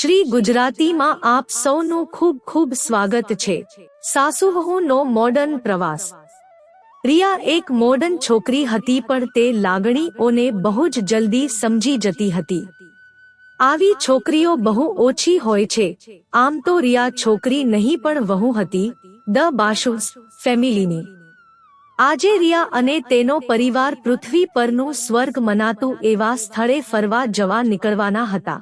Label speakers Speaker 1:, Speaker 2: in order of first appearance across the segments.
Speaker 1: શ્રી ગુજરાતીમાં આપ સૌનું ખૂબ ખૂબ સ્વાગત છે। સાસુવહુનો મોડર્ન પ્રવાસ। રિયા એક મોડર્ન છોકરી હતી, પણ તે લાગણીઓને બહુ જ જલ્દી સમજી જતી હતી। આવી છોકરીઓ બહુ ઓછી હોય છે। આમ તો રિયા છોકરી નહીં પણ વહુ હતી, ધ બાશુસ ફેમિલીની। આજે રિયા અને તેનો પરિવાર પૃથ્વી પરનું સ્વર્ગ મનાતું એવા સ્થળે ફરવા જવા નીકળવાના હતા।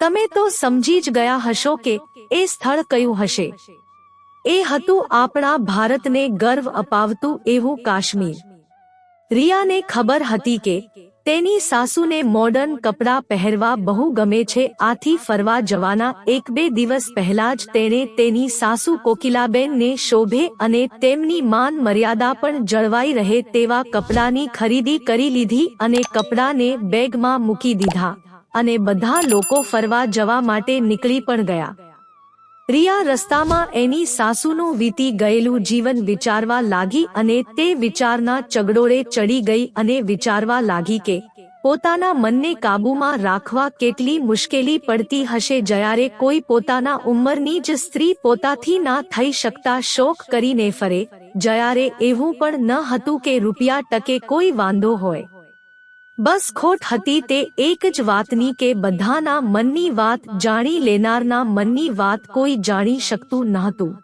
Speaker 1: તમે તો સમજી જ ગયા હશો કે એ સ્થળ કયું હશે। એ હતું આપણા ભારતને ગર્વ અપાવતું એવું કાશ્મીર। રિયાને ખબર હતી કે તેની સાસુને મોડર્ન કપડાં પહેરવા બહુ ગમે છે, આથી ફરવા જવાના 1-2 દિવસ પહેલા જ તેણે તેની સાસુ કોકિલાબેનને શોભે અને તેમની માન મર્યાદા પણ જળવાઈ રહે તેવા કપડાની ખરીદી કરી લીધી અને કપડાને બેગમાં મૂકી દીધા અને બધા લોકો ફરવા જવા માટે નીકળી પણ ગયા। રિયા રસ્તામાં એની સાસુનું વીતી ગયેલું જીવન વિચારવા લાગી અને તે વિચારના ચગડોળે ચડી ગઈ અને વિચારવા લાગી કે પોતાના મનને કાબૂમાં રાખવા કેટલી મુશ્કેલી પડતી હશે જ્યારે કોઈ પોતાના ઉંમરની જ સ્ત્રી પોતાથી ના થઈ શકતા શોખ કરીને ફરે, જ્યારે એવું પણ ન હતું કે રૂપિયા ટકે કોઈ વાંધો હોય। બસ ખોટ હતી તે એક જ વાતની કે બધાના મનની વાત જાણી લેનારના મનની વાત કોઈ જાણી શકતું નહોતું।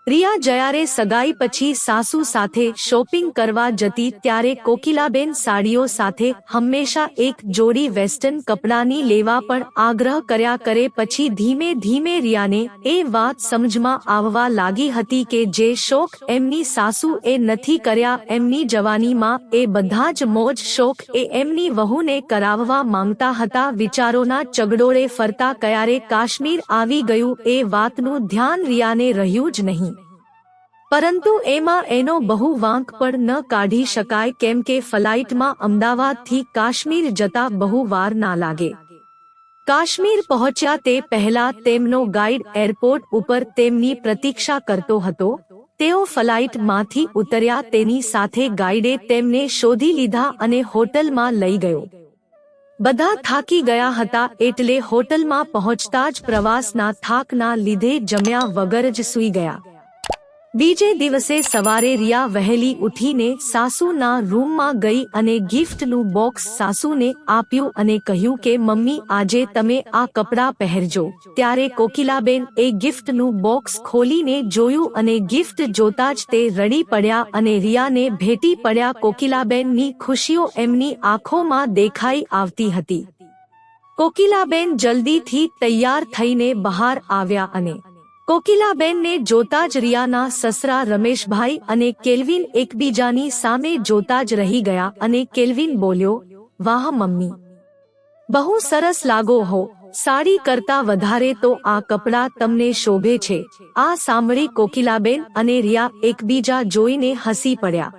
Speaker 1: રિયા જ્યારે સગાઈ પછી સાસુ સાથે શોપિંગ કરવા જતી ત્યારે કોકિલાબેન સાડીઓ સાથે હંમેશા એક જોડી વેસ્ટર્ન કપડાની લેવા પણ આગ્રહ કર્યા કરે। પછી ધીમે ધીમે રિયાને એ વાત સમજમાં આવવા લાગી હતી કે જે શોખ એમની સાસુ એ નથી કર્યા એમની જવાનીમાં, એ બધા જ મોજ શોખ એ એમની વહુને કરાવવા માંગતા હતા। વિચારોના ચગડોળે ફરતા ક્યારે કાશ્મીર આવી ગયું એ વાતનું ધ્યાન રિયાને રહ્યું જ નહીં, પરંતુ એમાં એનો બહુ વાંક પણ ન કાઢી શકાય કેમ કે ફ્લાઇટમાં અમદાવાદથી કાશ્મીર જતા બહુ વાર ના લાગે। કાશ્મીર પહોંચ્યા તે પહેલા તેમનો ગાઈડ એરપોર્ટ ઉપર તેમની પ્રતીક્ષા કરતો હતો। તેઓ ફ્લાઇટમાંથી ઉતર્યા તેની સાથે ગાઈડે તેમને શોધી લીધા અને હોટલમાં લઈ ગયો। બધા થાકી ગયા હતા એટલે હોટલમાં પહોંચતા જ પ્રવાસના થાકના લીધે જમ્યા વગર જ સૂઈ ગયા। બીજે દિવસે સવારે રિયા વહેલી ઉઠીને સાસુના રૂમમાં ગઈ અને ગિફ્ટનું બોક્સ સાસુને આપ્યું અને કહ્યું કે મમ્મી આજે તમે આ કપડાં પહેરજો। ત્યારે કોકિલાબેન એ ગિફ્ટનું બોક્સ ખોલીને જોયું અને ગિફ્ટ જોતા જ તે રડી પડ્યા અને રિયાને ભેટી પડ્યા। કોકિલાબેનની ખુશીઓ એમની આંખોમાં દેખાઈ આવતી હતી। કોકિલાબેન જલ્દીથી તૈયાર થઈને બહાર આવ્યા અને કોકિલાબેનને જોતા જ રિયાના સસરા રમેશભાઈ અને કેલ્વિન એકબીજાની સામે જોતા જ રહી ગયા અને કેલ્વિન બોલ્યો, વાહ મમ્મી, બહુ સરસ લાગો હો, સાડી કરતા વધારે તો આ કપડાં તમને શોભે છે। આ સાંભળી કોકિલાબેન અને રિયા એકબીજા જોઈને હસી પડ્યા।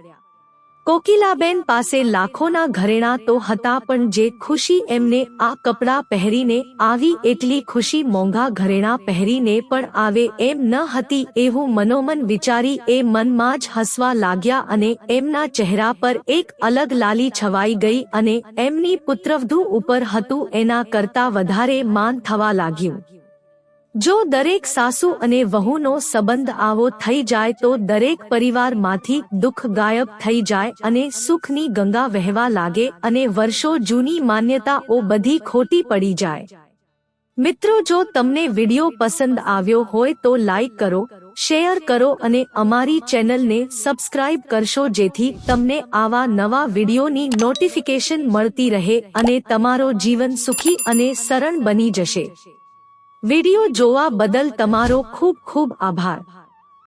Speaker 1: કોકિલાબેન પાસે લાખોના ઘરેણાં તો હતા, પણ જે ખુશી એમને આ કપડાં પહેરીને આવી એટલી ખુશી મોંઘા ઘરેણાં પહેરીને પણ આવે એમ ન હતી એવું મનોમન વિચારી એ મનમાં જ હસવા લાગ્યા અને એમના ચહેરા પર એક અલગ લાલી છવાઈ ગઈ અને એમની પુત્રવધુ ઉપર હતું એના કરતાં વધારે માન થવા લાગ્યું। જો દરેક સાસુ અને વહુનો સંબંધ આવો થઈ જાય તો દરેક પરિવારમાંથી દુઃખ ગાયબ થઈ જાય અને સુખની ગંગા વહેવા લાગે અને વર્ષો જૂની માન્યતાઓ બધી ખોટી પડી જાય। મિત્રો, જો તમને વિડિયો પસંદ આવ્યો હોય તો લાઈક કરો, શેર કરો અને અમારી ચેનલને સબસ્ક્રાઇબ કરશો જેથી તમને આવા નવા વિડિયોની નોટિફિકેશન મળતી રહે અને તમારો જીવન સુખી અને સરળ બની જશે। વિડિયો જોવા બદલ તમારો ખૂબ ખૂબ આભાર।